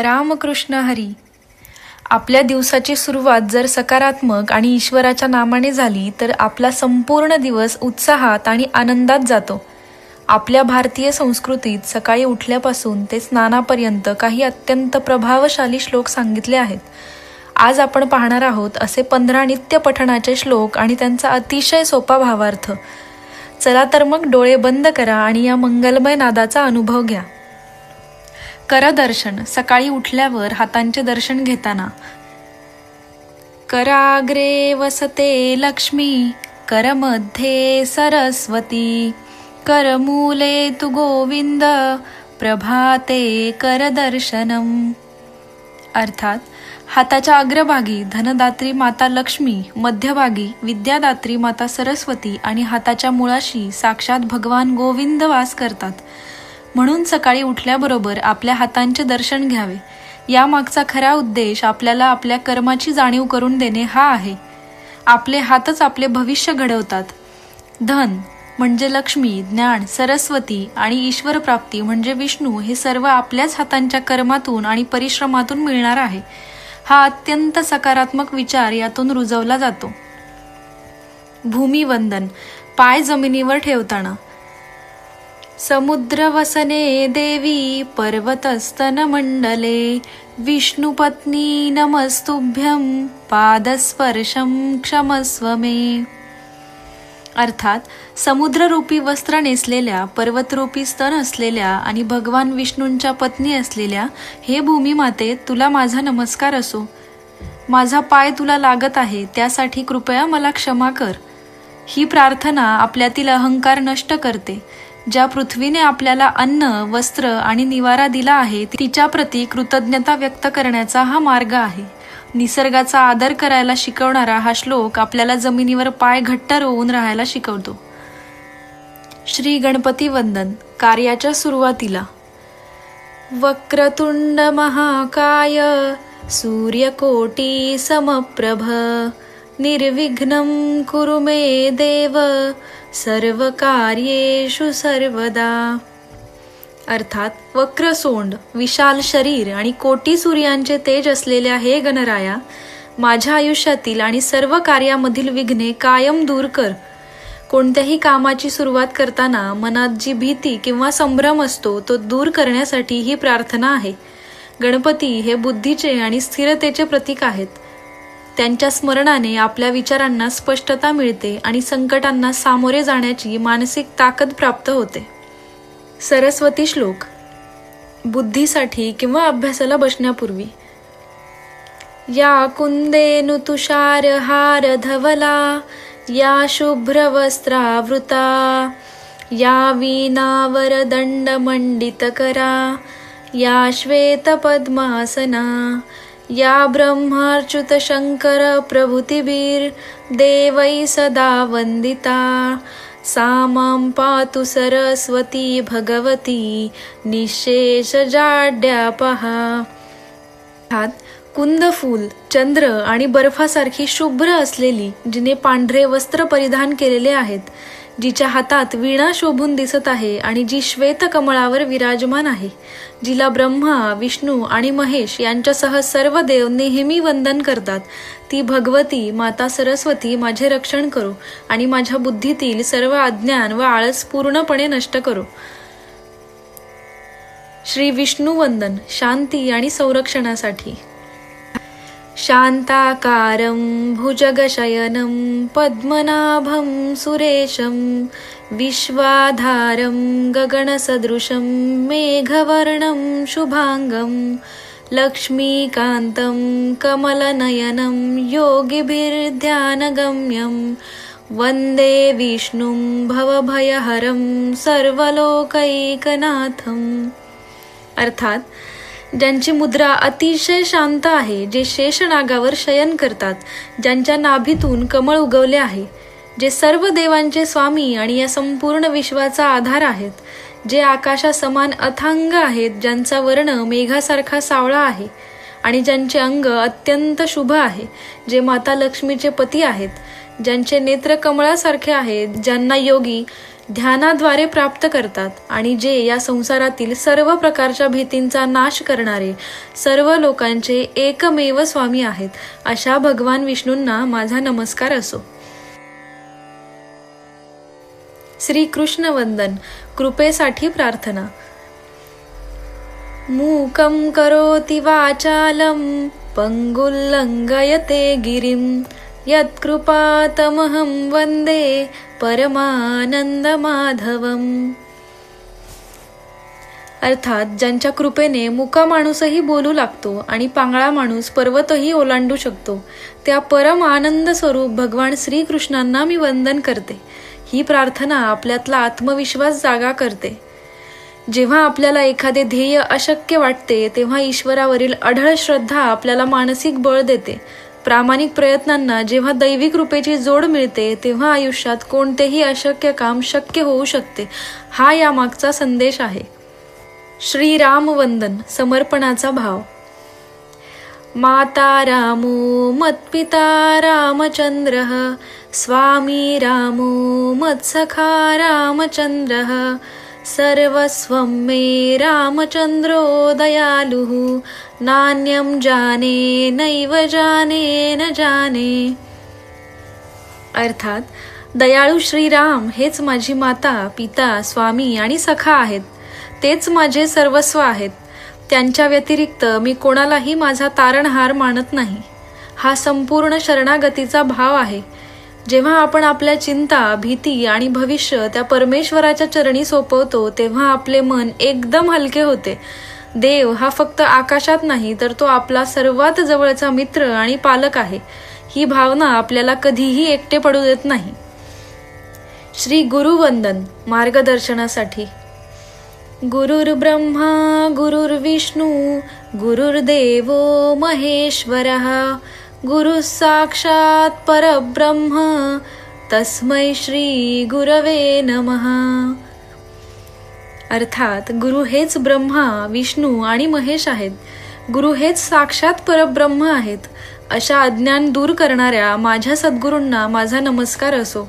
रामकृष्ण हरी. आपल्या दिवसाची सुरुवात जर सकारात्मक आणि ईश्वराच्या नामाने झाली तर आपला संपूर्ण दिवस उत्साहात आणि आनंदात जातो. आपल्या भारतीय संस्कृतीत सकाळी उठल्यापासून ते स्नानापर्यंत काही अत्यंत प्रभावशाली श्लोक सांगितले आहेत. आज आपण पाहणार आहोत असे 15 नित्य पठणाचे श्लोक आणि त्यांचा अतिशय सोपा भावार्थ. चला तर मग डोळे बंद करा आणि या मंगलमय नादाचा अनुभव घ्या. करदर्शन. सकाळी उठल्यावर हातांचे दर्शन घेताना. कराग्रे वसते लक्ष्मी, करमध्ये सरस्वती, करमूले तु गोविंद, प्रभाते करदर्शनम. अर्थात हाताच्या अग्रभागी धनदात्री माता लक्ष्मी, मध्यभागी विद्यादात्री माता सरस्वती आणि हाताच्या मुळाशी साक्षात भगवान गोविंद वास करतात. म्हणून सकाळी उठल्याबरोबर आपल्या हातांचे दर्शन घ्यावे. यामागचा खरा उद्देश आपल्याला आपल्या कर्माची जाणीव करून देणे हा आहे. आपले हातच आपले भविष्य घडवतात. धन म्हणजे लक्ष्मी, ज्ञान, सरस्वती आणि ईश्वर प्राप्ती म्हणजे विष्णू हे सर्व आपल्याच हातांच्या कर्मातून आणि परिश्रमातून मिळणार आहे. हा अत्यंत सकारात्मक विचार यातून रुजवला जातो. भूमिवंदन. पाय जमिनीवर ठेवताना. समुद्रवसने देवी, पर्वतस्तनमंडले, विष्णुपत्नी नमस्तुभ्यं, पादस्पर्शं क्षमस्व मे. अर्थात समुद्ररूपी वस्त्र नेसलेल्या, पर्वतरूपी स्तन असलेल्या आणि भगवान विष्णूंच्या पत्नी असलेल्या हे भूमिमाते, तुला माझा नमस्कार असो. माझा पाय तुला लागत आहे त्यासाठी कृपया मला क्षमा कर. ही प्रार्थना आपल्यातील अहंकार नष्ट करते. ज्या पृथ्वीने आपल्याला अन्न, वस्त्र आणि निवारा दिला आहे तिच्या प्रती कृतज्ञता व्यक्त करण्याचा हा मार्ग आहे. निसर्गाचा आदर करायला शिकवणारा हा श्लोक आपल्याला जमिनीवर पाय घट्ट रोवून राहायला शिकवतो. श्री गणपती वंदन. कार्याच्या सुरुवातीला. वक्रतुंड महाकाय, सूर्यकोटी समप्रभ, निर्विघ्नं कुरु मे देव, सर्व कार्येषु सर्वदा. अर्थात वक्रसोंड, विशाल शरीर आणि कोटी सूर्यांचे तेज असलेल्या हे गणराया, माझ्या आयुष्यातील आणि सर्व कार्यामधील विघ्ने कायम दूर कर. कोणत्याही कामाची सुरुवात करताना मनात जी भीती किंवा संभ्रम असतो तो दूर करण्यासाठी ही प्रार्थना आहे. गणपती हे बुद्धीचे आणि स्थिरतेचे प्रतीक आहेत. त्यांच्या स्मरणाने आपल्या विचारांना स्पष्टता मिळते आणि संकटांना सामोरे जाण्याची मानसिक ताकद प्राप्त होते. सरस्वती श्लोक. बुद्धीसाठी किंवा अभ्यासाला बसण्यापूर्वी. या कुंदेनु तुषार हार धवला, या शुभ्रवस्त्रावृता, या वीणावर दंड मंडित करा, या श्वेत पद्मासना, या ब्रह्माच्युत शंकर प्रभृतिभिर देवै सदा वंदिता, सा मां पातु सरस्वती भगवती निशेष जाड्यापहा. कुंद फूल, चंद्र आणि बर्फासारखी शुभ्र असलेली, जिने पांढरे वस्त्र परिधान केलेले आहेत, जिच्या हातात वीणा शोभून दिसत आहे आणि जी श्वेत कमळावर विराजमान आहे, जिला ब्रह्मा, विष्णू आणि महेश यांच्यासह सर्व देव नेहमी वंदन करतात, ती भगवती माता सरस्वती माझे रक्षण करो आणि माझ्या बुद्धीतील सर्व अज्ञान व आळस पूर्णपणे नष्ट करो. श्री विष्णू वंदन. शांती आणि संरक्षणासाठी. शांताकारं भुजगशयनं पद्मनाभं सुरेशं, विश्वाधारं गगनसदृशं मेघवर्णं शुभांगं, लक्ष्मीकान्तं कमलनयनं योगिभिर्ध्यानगम्यं, वन्दे विष्णुं भवभयहरं सर्वलोकैकनाथम्. अर्थात ज्यांची मुद्रा अतिशय शांत आहे, जे शेषनागावर शयन करतात, ज्यांच्या नाभीतून कमळ उगवले आहे, जे सर्व देवांचे स्वामी आणि या संपूर्ण विश्वाचा आधार आहेत, जे आकाशासमान अथांग आहेत, ज्यांचा वर्ण मेघासारखा सावळा आहे आणि ज्यांचे अंग अत्यंत शुभ आहे, जे माता लक्ष्मीचे पती आहेत, ज्यांचे नेत्र कमळासारखे आहेत, ज्यांना योगी ध्यानाद्वारे प्राप्त करतात आणि जे या संसारातील सर्व प्रकारच्या भीतींचा नाश करणारे सर्व लोकांचे एकमेव स्वामी आहेत, अशा भगवान विष्णूंना माझा नमस्कार असो. श्री कृष्ण वंदन. कृपेसाठी प्रार्थना. मूकं करोति वाचालं पंगुल्लंघयते गिरिं यत्कृपातमहं वंदे परमानंद माधवम. अर्थात ज्यांच्या कृपेने मुका माणूसही बोलू लागतो आणि पांगळा माणूस पर्वतही ओलांडू शकतो, त्या परम आनंद स्वरूप भगवान श्रीकृष्णांना मी वंदन करते. ही प्रार्थना आपल्यातला आत्मविश्वास जागा करते. जेव्हा आपल्याला एखादे ध्येय अशक्य वाटते तेव्हा ईश्वरावरील अढळ श्रद्धा आपल्याला मानसिक बळ देते. प्रामाणिक प्रयत्नांना जेव्हा दैवी कृपेची जोड मिळते तेव्हा आयुष्यात कोणतेही अशक्य काम शक्य होऊ शकते. हा यामागचा संदेश आहे. श्रीराम वंदन. समर्पणाचा भाव. माता रामो मत्पिता रामचंद्रः स्वामी रामो मत्सखा रामचंद्रः सर्वस्वं मे रामचंद्रो दयालुः नान्यं जाने नैव जाने न जाने. अर्थात दयाळू श्रीराम हेच माझी माता, पिता, स्वामी आणि सखा आहेत. तेच माझे सर्वस्व आहेत. त्यांच्या व्यतिरिक्त मी कोणालाही माझा तारणहार मानत नाही. हा संपूर्ण शरणागतीचा भाव आहे. जेव्हा आपण आपल्या चिंता, भीती आणि भविष्य त्या परमेश्वराच्या चरणी सोपवतो तेव्हा आपले मन एकदम हलके होते. देव हा फक्त आकाशात नाही तर तो आपला सर्वात जवळचा मित्र आणि पालक आहे. ही भावना आपल्याला कधीही एकटे पडू देत नाही. श्री गुरुवंदन. मार्गदर्शनासाठी. गुरुर्ब्रह्मा गुरुर्विष्णू गुरुर्देवो महेश्वरः गुरुः साक्षात परब्रह्म तस्मै श्री गुरवे नमः. अर्थात गुरु हेच ब्रह्मा, विष्णू आणि महेश आहेत. गुरु हेच साक्षात परब्रह्म आहेत. अशा अज्ञान दूर करणाऱ्या माझ्या सद्गुरूंना माझा नमस्कार असो.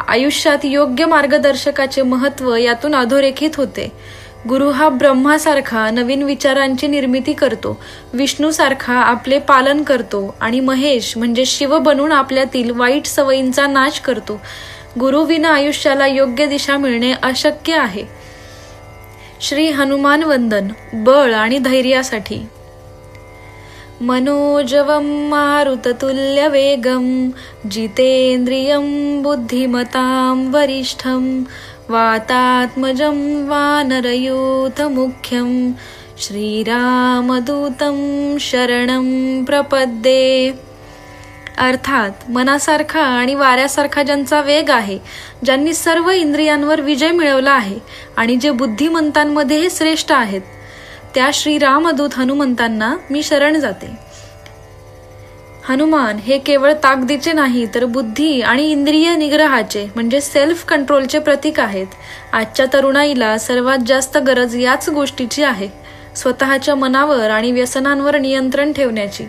आयुष्यात योग्य मार्गदर्शकाचे महत्त्व यातून अधोरेखित होते. गुरु हा ब्रह्मासारखा नवीन विचारांची निर्मिती करतो, विष्णूसारखा आपले पालन करतो आणि महेश म्हणजे शिव बनून आपल्यातील वाईट सवयींचा नाश करतो. गुरुविना आयुष्याला योग्य दिशा मिळणे अशक्य आहे. श्री हनुमान वंदन. बळ आणि धैर्यासाठी. मनोजवं मारुततुल्य वेगं जितेंद्रियं बुद्धिमतां वरिष्ठं वातात्मजं वानरयूथमुख्यं श्रीरामदूतं शरणं प्रपद्ये. अर्थात मनासारखा आणि वाऱ्यासारखा ज्यांचा वेग आहे, ज्यांनी सर्व इंद्रियांवर विजय मिळवला आहे आणि जे बुद्धिमंतांमध्ये श्रेष्ठ आहेत, त्या श्रीरामदूत हनुमंतांना मी शरण जाते. हनुमान हे केवळ ताकदीचे नाही तर बुद्धी आणि इंद्रिय निग्रहाचे म्हणजे सेल्फ कंट्रोलचे प्रतीक आहेत. आजच्या तरुणाईला सर्वात जास्त गरज याच गोष्टीची आहे, स्वतःच्या मनावर आणि व्यसनांवर नियंत्रण ठेवण्याची.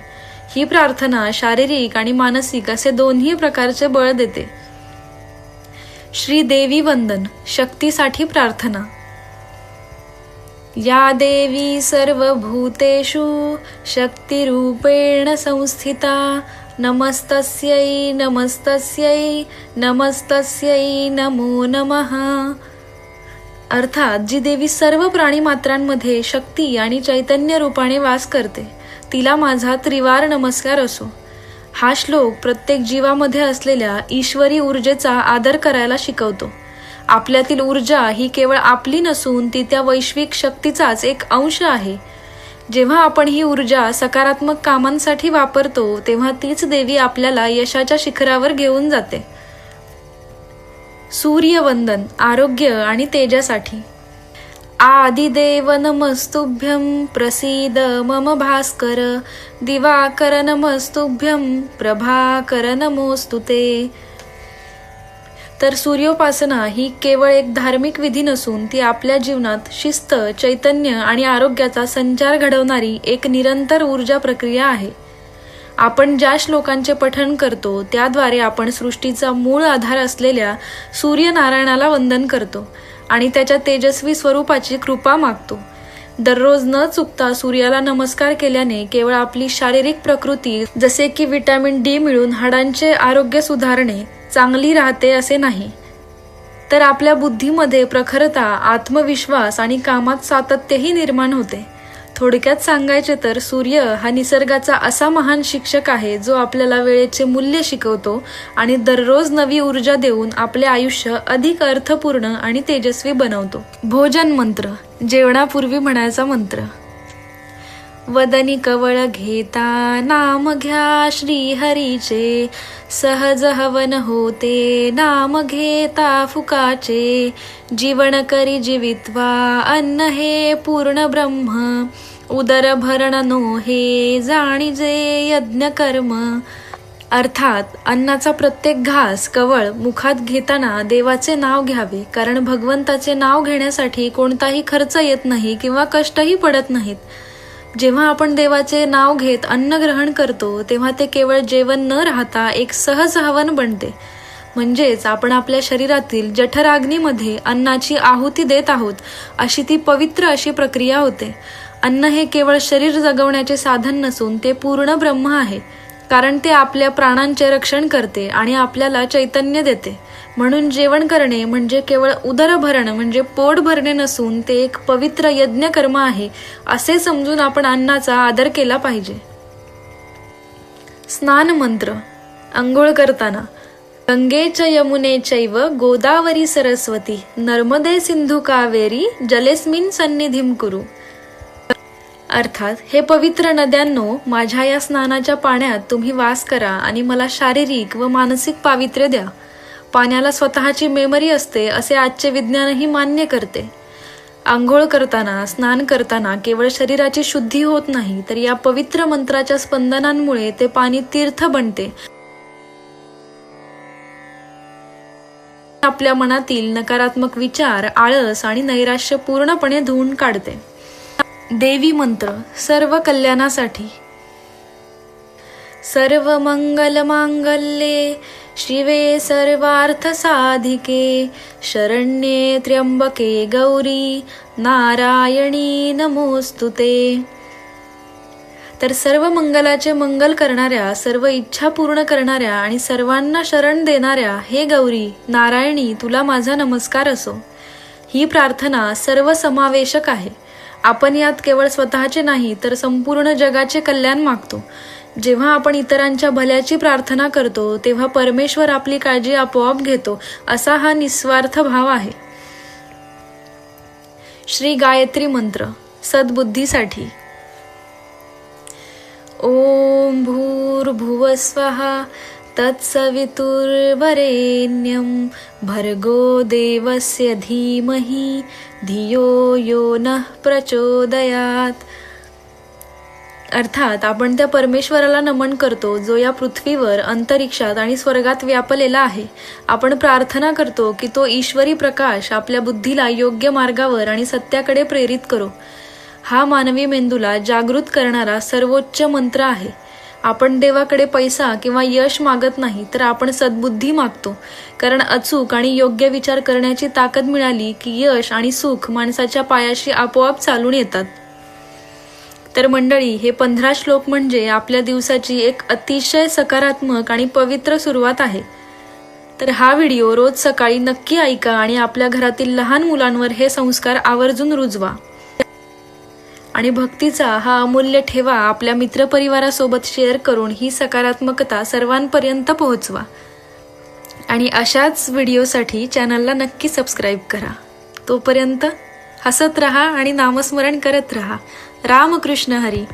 ही प्रार्थना शारीरिक आणि मानसिक असे दोन्ही प्रकारचे बळ देते. श्री देवी वंदन. शक्तीसाठी प्रार्थना. या देवी सर्वभूतेषु शक्तिरूपेण संस्थिता नमस्तस्यै नमस्तस्यै नमस्तस्यै नमो नमः. अर्थात जी देवी सर्व प्राणीमात्रांमध्ये शक्ती आणि चैतन्य रूपाने वास करते, तिला माझा त्रिवार नमस्कार असो. हा श्लोक प्रत्येक जीवामध्ये असलेल्या ईश्वरी ऊर्जेचा आदर करायला शिकवतो. आपल्यातील ऊर्जा ही केवळ आपली नसून ती त्या वैश्विक शक्तीचाच एक अंश आहे. जेव्हा आपण ही ऊर्जा सकारात्मक कामांसाठी वापरतो तेव्हा तीच देवी आपल्याला यशाच्या शिखरावर घेऊन जाते. सूर्यवंदन. आरोग्य आणि तेजासाठी. आदिदेव नमस्तुभ्यं प्रसीद मम भास्कर दिवाकर नमस्तुभ्यं प्रभाकर नमोस्तुते. तर सूर्योपासना ही केवळ एक धार्मिक विधी नसून ती आपल्या जीवनात शिस्त, चैतन्य आणि आरोग्याचा संचार घडवणारी एक निरंतर ऊर्जा प्रक्रिया आहे. आपण ज्या श्लोकांचे पठण करतो त्याद्वारे आपण सृष्टीचा मूळ आधार असलेल्या सूर्यनारायणाला वंदन करतो आणि त्याच्या तेजस्वी स्वरूपाची कृपा मागतो. दररोज न चुकता सूर्याला नमस्कार केल्याने केवळ आपली शारीरिक प्रकृती जसे की विटॅमिन डी मिळून हाडांचे आरोग्य सुधारणे चांगली राहते असे नाही, तर आपल्या बुद्धीमध्ये प्रखरता, आत्मविश्वास आणि कामात सातत्यही निर्माण होते. थोडक्यात सांगायचे तर सूर्य हा निसर्गाचा असा महान शिक्षक आहे जो आपल्याला वेळेचे मूल्य शिकवतो आणि दररोज नवी ऊर्जा देऊन आपले आयुष्य अधिक अर्थपूर्ण आणि तेजस्वी बनवतो. भोजन मंत्र, जेवणापूर्वी म्हणायचा मंत्र. वदनी कवळ घेता नाम घ्या श्रीहरीचे, सहज हवन होते नाम घेता फुकाचे. जीवन करी जीवित्वा अन्न हे पूर्ण ब्रह्म, उदर भरण नो हे जाणीजे यज्ञ कर्म. अर्थात अन्नाचा प्रत्येक घास कवळ मुखात घेताना देवाचे नाव घ्यावे, कारण भगवंताचे नाव घेण्यासाठी कोणताही खर्च येत नाही किंवा कष्टही पडत नाहीत. जेव्हा आपण देवाचे नाव घेत अन्न ग्रहण करतो तेव्हा ते केवळ जेवण न राहता एक सहज हवन बनते. म्हणजेच आपण आपल्या शरीरातील जठराग्नीमध्ये अन्नाची आहुती देत आहोत अशी ती पवित्र अशी प्रक्रिया होते. अन्न हे केवळ शरीर जगवण्याचे साधन नसून ते पूर्ण ब्रह्म आहे, कारण ते आपल्या प्राणांचे रक्षण करते आणि आपल्याला चैतन्य देते. म्हणून जेवण करणे म्हणजे केवळ उदर भरण म्हणजे पोट भरणे नसून ते एक पवित्र यज्ञ कर्म आहे असे समजून आपण अन्नाचा आदर केला पाहिजे. स्नान मंत्र. अंघोळ करताना गंगे च यमुने चैव गोदावरी सरस्वती, नर्मदे सिंधू कावेरी जलेस्मिन सन्निधिम कुरु. अर्थात, हे पवित्र नद्यांनो, माझ्या या स्नानाच्या पाण्यात तुम्ही वास करा आणि मला शारीरिक व मानसिक पावित्र्य द्या. पाण्याला स्वतःची मेमरी असते असे आजचे विज्ञानही मान्य करते. आंघोळ करताना, स्नान करताना केवळ शरीराची शुद्धी होत नाही, तर या पवित्र मंत्राच्या स्पंदनांमुळे ते पाणी तीर्थ बनते. आपल्या मनातील नकारात्मक विचार, आळस आणि नैराश्य पूर्णपणे धुवून काढते. देवी मंत्र, सर्व कल्याणासाठी. सर्व मंगल मांगल्ये शिवे सर्वार्थ साधिके, शरण्ये त्र्यंबके गौरी नारायणी नमोस्तुते. तर सर्व मंगलाचे मंगल करणाऱ्या, सर्व इच्छा पूर्ण करणाऱ्या आणि सर्वांना शरण देणाऱ्या हे गौरी नारायणी, तुला माझा नमस्कार असो. ही प्रार्थना सर्व समावेशक आहे. आपण यात केवळ स्वतःचे नाही तर संपूर्ण जगाचे कल्याण मागतो. जेव्हा आपण इतरांच्या भल्याची प्रार्थना करतो तेव्हा परमेश्वर आपली काळजी आपोआप घेतो, असा हा निस्वार्थ भाव आहे. श्री गायत्री मंत्र, सद्बुद्धीसाठी. ओम भूर्भुवस्वः तत्सवितुर्वरेण्यं भर्गो देवस्य धीमहि धियो यो नः प्रचोदयात. अर्थात, आपण त्या परमेश्वराला नमन करतो जो या पृथ्वीवर, अंतरिक्षात आणि स्वर्गात व्यापलेला आहे. आपण प्रार्थना करतो की तो ईश्वरी प्रकाश आपल्या बुद्धीला योग्य मार्गावर आणि सत्याकडे प्रेरित करो. हा मानवी मेंदूला जागृत करणारा सर्वोच्च मंत्र आहे. आपण देवाकडे पैसा किंवा यश मागत नाही, तर आपण सद्बुद्धी मागतो, कारण अचूक आणि योग्य विचार करण्याची ताकद मिळाली की यश आणि सुख माणसाच्या पायाशी आपोआप चालून येतात. तर मंडळी, हे 15 श्लोक म्हणजे आपल्या दिवसाची एक अतिशय सकारात्मक आणि पवित्र सुरुवात आहे. तर हा व्हिडिओ रोज सकाळी नक्की ऐका आणि आपल्या घरातील लहान मुलांवर हे संस्कार आवर्जून रुजवा. आणि भक्तीचा हा अमूल्य ठेवा आपल्या मित्रपरिवारासोबत शेअर करून ही सकारात्मकता सर्वांपर्यंत पोहोचवा. आणि अशाच व्हिडिओसाठी चॅनलला नक्की सबस्क्राईब करा. तोपर्यंत हसत रहा आणि नामस्मरण करत रहा. रामकृष्ण हरी.